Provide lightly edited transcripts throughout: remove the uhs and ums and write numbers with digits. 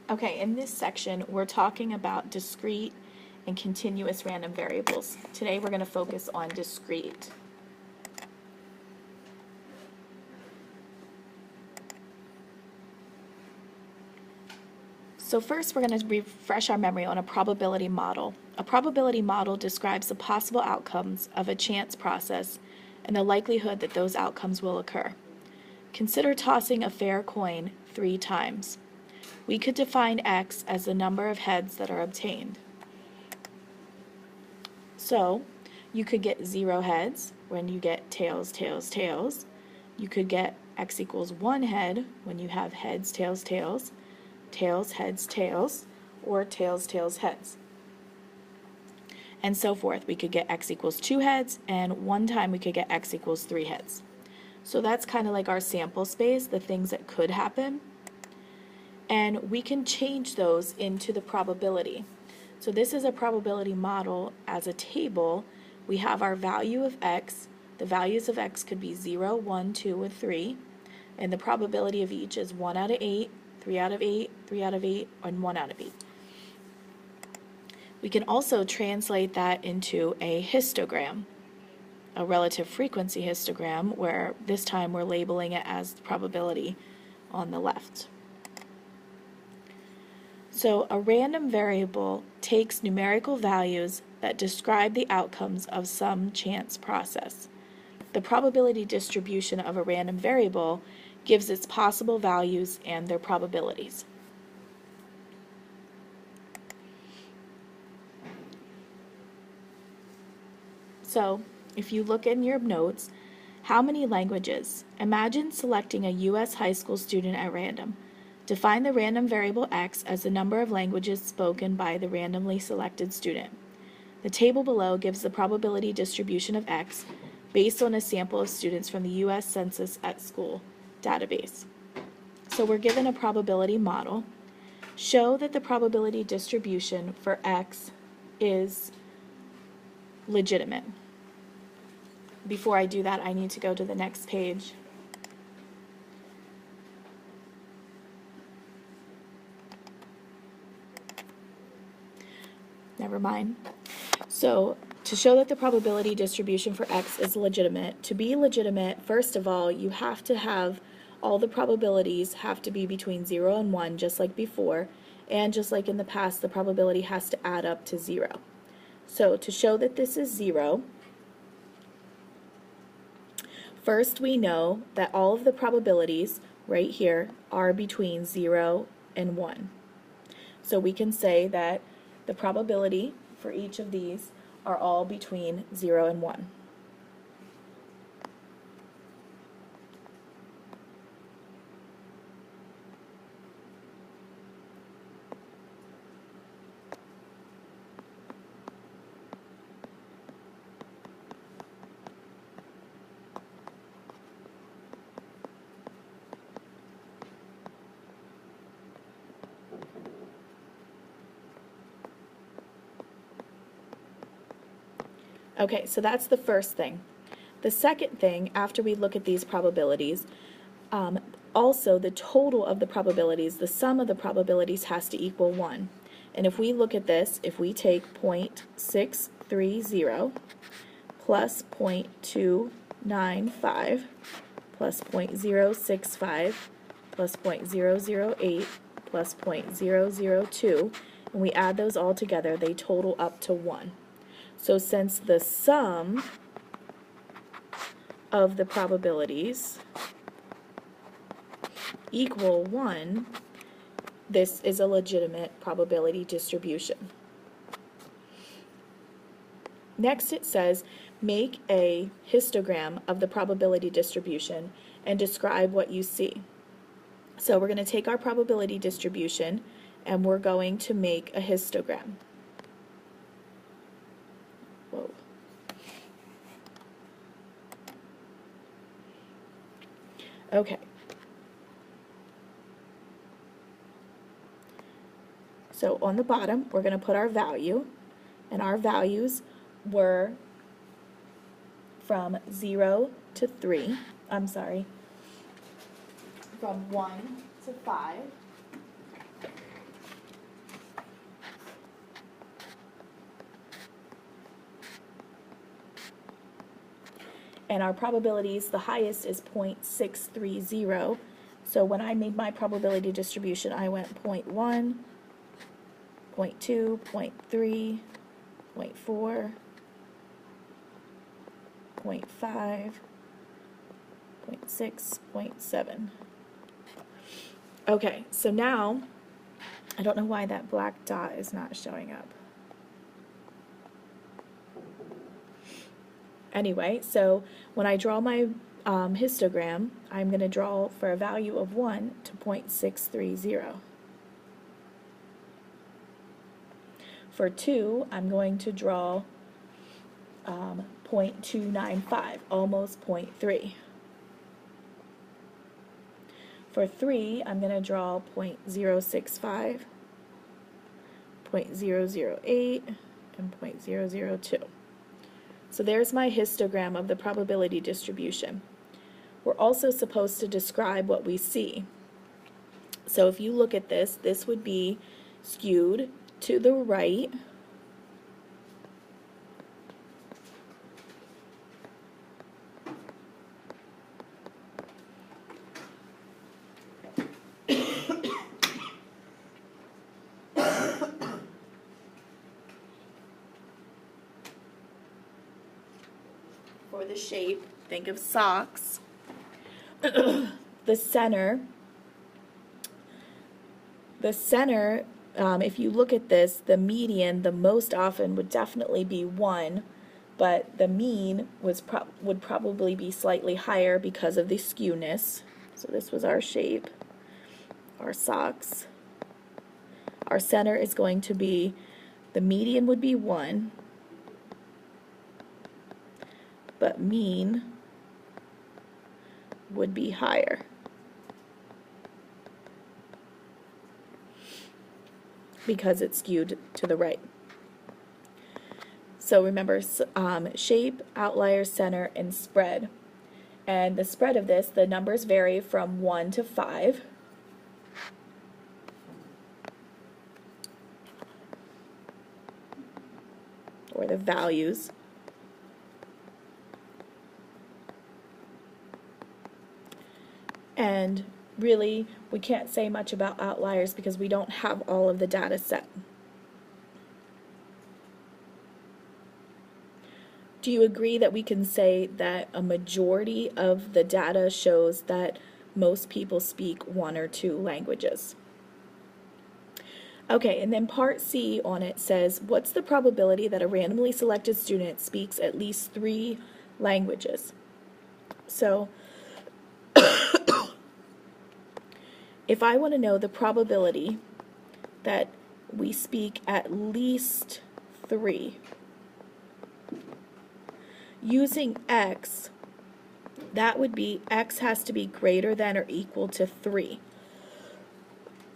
Okay, in this section, we're talking about discrete and continuous random variables. Today, we're going to focus on discrete. So first, we're going to refresh our memory on a probability model. A probability model describes the possible outcomes of a chance process and the likelihood that those outcomes will occur. Consider tossing a fair coin 3 times. We could define x as the number of heads that are obtained. So, you could get 0 heads when you get tails, tails, tails. You could get x equals 1 head when you have heads, tails, tails, tails, heads, tails, or tails, tails, heads. And so forth. We could get x equals 2 heads, and one time we could get x equals 3 heads. So that's kind of like our sample space, the things that could happen. And we can change those into the probability. So this is a probability model as a table. We have our value of x. The values of x could be 0, 1, 2, and 3. And the probability of each is 1 out of 8, 3 out of 8, 3 out of 8, and 1 out of 8. We can also translate that into a histogram, a relative frequency histogram, where this time we're labeling it as the probability on the left. So a random variable takes numerical values that describe the outcomes of some chance process. The probability distribution of a random variable gives its possible values and their probabilities. So, if you look in your notes, how many languages? Imagine selecting a U.S. high school student at random. Define the random variable x as the number of languages spoken by the randomly selected student. The table below gives the probability distribution of x based on a sample of students from the U.S. Census at School database. So we're given a probability model. Show that the probability distribution for x is legitimate. Before I do that, I need to go to the next page. Never mind. So, to show that the probability distribution for x is legitimate, to be legitimate, first of all, you have to have all the probabilities have to be between 0 and 1, just like before, and just like in the past, the probability has to add up to 0. So, to show that this is 0, first we know that all of the probabilities right here are between 0 and 1. So we can say that the probability for each of these are all between 0 and 1. Okay, so that's the first thing. The second thing, after we look at these probabilities, also the total of the probabilities, the sum of the probabilities has to equal 1. And if we look at this, if we take 0.630 plus 0.295 plus 0.065 plus 0.008 plus 0.002, and we add those all together, they total up to 1. So since the sum of the probabilities equal 1, this is a legitimate probability distribution. Next it says, make a histogram of the probability distribution and describe what you see. So we're going to take our probability distribution and we're going to make a histogram. Whoa. Okay. So on the bottom, we're going to put our value, and our values were from 0 to 3. I'm sorry. From 1 to 5. And our probabilities, the highest is 0.630. So when I made my probability distribution, I went 0.1, 0.2, 0.3, 0.4, 0.5, 0.6, 0.7. Okay, so now, I don't know why that black dot is not showing up. Anyway, so when I draw my histogram, I'm going to draw for a value of 1 to 0.630. For 2, I'm going to draw 0.295, almost 0.3. For 3, I'm going to draw 0.065, 0.008, and 0.002. So there's my histogram of the probability distribution. We're also supposed to describe what we see. So if you look at this, this would be skewed to the right. For the shape, think of socks. The center, if you look at this, the median, the most often would definitely be 1, but the mean would probably be slightly higher because of the skewness. So this was our shape, our socks. Our center is going to be, the median would be 1, but mean would be higher. Because it's skewed to the right. So remember, shape, outlier, center, and spread. And the spread of this, the numbers vary from 1 to 5. Or the values. And really, we can't say much about outliers because we don't have all of the data set. Do you agree that we can say that a majority of the data shows that most people speak 1 or 2 languages? Okay, and then part C on it says, what's the probability that a randomly selected student speaks at least 3 languages? So, if I want to know the probability that we speak at least 3, using x, that would be x has to be greater than or equal to 3.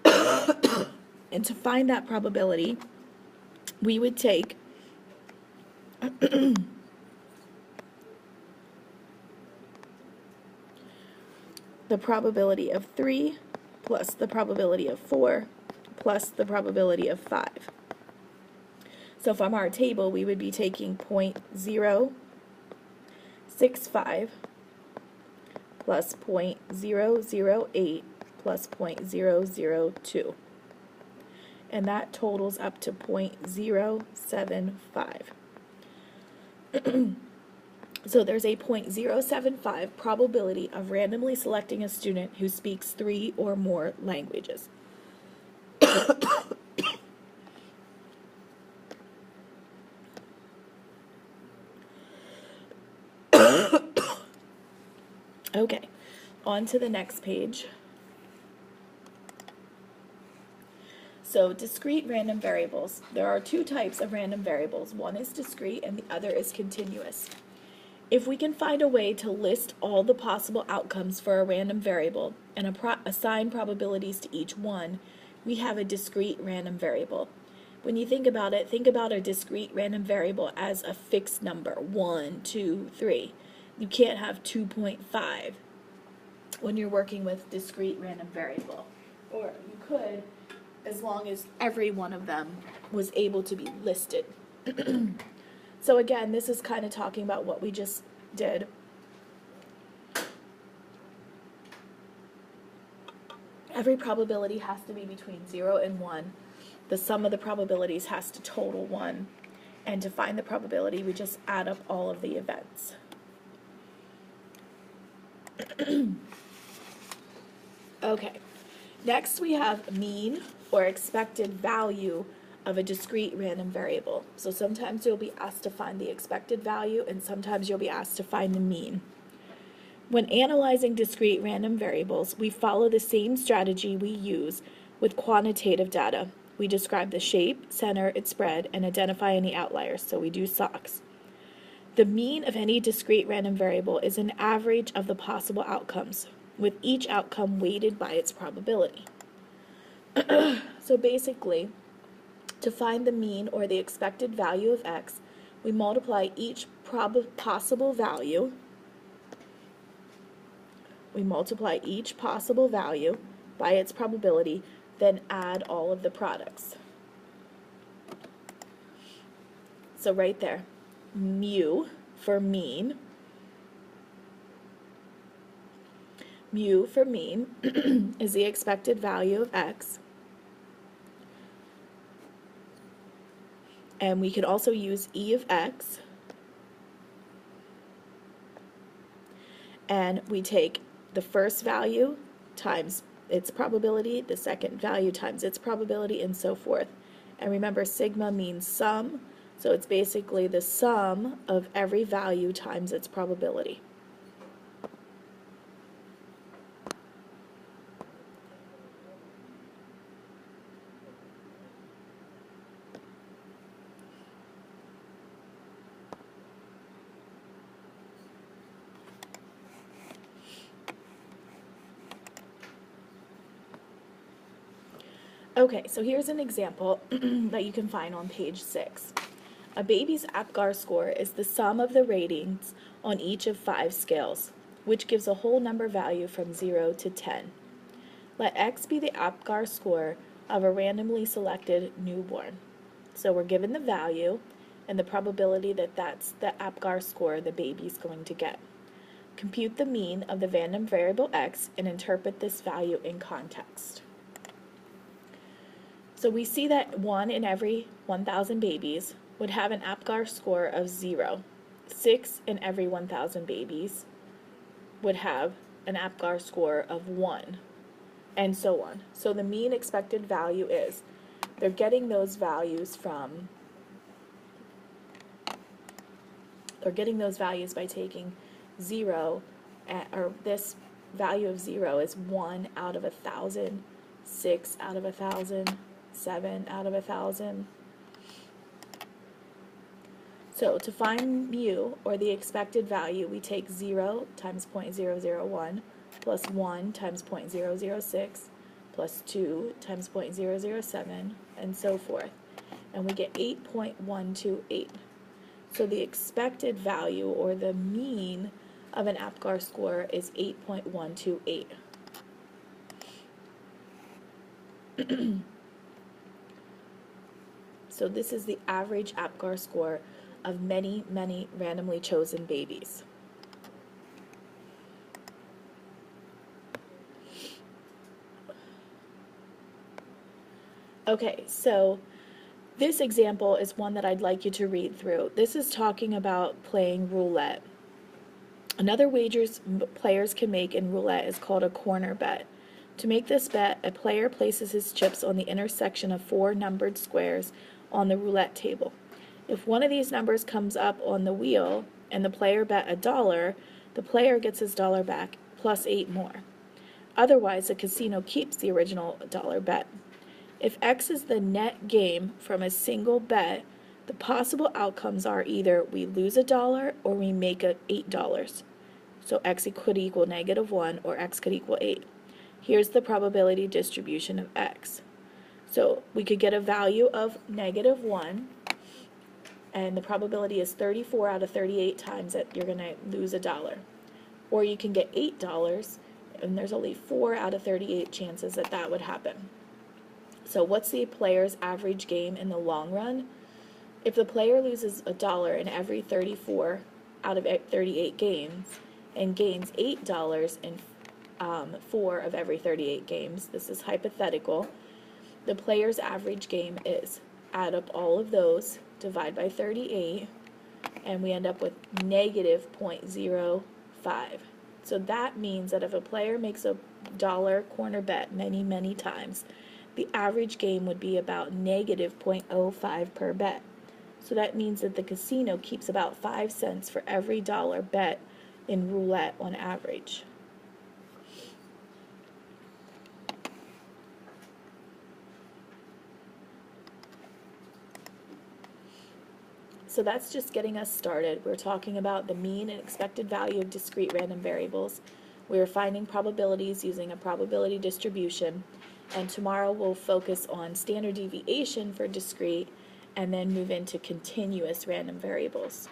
And to find that probability, we would take the probability of 3 plus the probability of 4 plus the probability of 5. So from our table, we would be taking 0.065 plus 0.008 plus 0.002. And that totals up to 0.075. So there's a 0.075 probability of randomly selecting a student who speaks 3 or more languages. Okay, on to the next page. So discrete random variables. There are 2 types of random variables. One is discrete and the other is continuous. If we can find a way to list all the possible outcomes for a random variable and assign probabilities to each one, we have a discrete random variable. When you think about it, think about a discrete random variable as a fixed number, 1, 2, 3. You can't have 2.5 when you're working with discrete random variable. Or you could, as long as every one of them was able to be listed. So again, this is kind of talking about what we just did. Every probability has to be between 0 and 1. The sum of the probabilities has to total 1. And to find the probability, we just add up all of the events. Okay, next we have mean or expected value of a discrete random variable. So sometimes you'll be asked to find the expected value, and sometimes you'll be asked to find the mean. When analyzing discrete random variables, we follow the same strategy we use with quantitative data. We describe the shape, center, its spread, and identify any outliers, so we do SOCs. The mean of any discrete random variable is an average of the possible outcomes, with each outcome weighted by its probability. So basically, to find the mean or the expected value of x, we multiply each possible value. We multiply each possible value by its probability, then add all of the products. So right there, mu for mean. Mu for mean is the expected value of x. And we can also use e of x. And we take the first value times its probability, the second value times its probability, and so forth. And remember, sigma means sum, so it's basically the sum of every value times its probability. Okay, so here's an example that you can find on page 6. A baby's APGAR score is the sum of the ratings on each of 5 scales, which gives a whole number value from 0 to 10. Let x be the APGAR score of a randomly selected newborn. So we're given the value and the probability that that's the APGAR score the baby's going to get. Compute the mean of the random variable x and interpret this value in context. So we see that 1 in every 1,000 babies would have an APGAR score of 0. 6 in every 1,000 babies would have an APGAR score of 1, and so on. So the mean expected value is, they're getting those values from, by taking 0, or this value of 0 is 1 out of 1,000, 6 out of 1,000, 7 out of 1,000. So to find mu, or the expected value, we take 0 times 0.001 plus 1 times 0.006 plus 2 times 0.007, and so forth. And we get 8.128. So the expected value, or the mean of an APGAR score, is 8.128. So this is the average APGAR score of many, many randomly chosen babies. Okay, so this example is one that I'd like you to read through. This is talking about playing roulette. Another wagers players can make in roulette is called a corner bet. To make this bet, a player places his chips on the intersection of 4 numbered squares on the roulette table. If one of these numbers comes up on the wheel and the player bet $1, the player gets his dollar back plus 8 more. Otherwise, the casino keeps the original dollar bet. If X is the net gain from a single bet, the possible outcomes are either we lose $1 or we make $8. So X could equal -1 or X could equal 8. Here's the probability distribution of X. So we could get a value of -1, and the probability is 34 out of 38 times that you're going to lose $1. Or you can get $8, and there's only 4 out of 38 chances that that would happen. So what's the player's average game in the long run? If the player loses $1 in every 34 out of 38 games and gains $8 in 4 of every 38 games. This is hypothetical. The player's average game is add up all of those, divide by 38, and we end up with negative 0.05. So that means that if a player makes a dollar corner bet many, many times, the average game would be about negative 0.05 per bet. So that means that the casino keeps about 5 cents for every dollar bet in roulette on average. So that's just getting us started. We're talking about the mean and expected value of discrete random variables. We're finding probabilities using a probability distribution. And tomorrow we'll focus on standard deviation for discrete and then move into continuous random variables.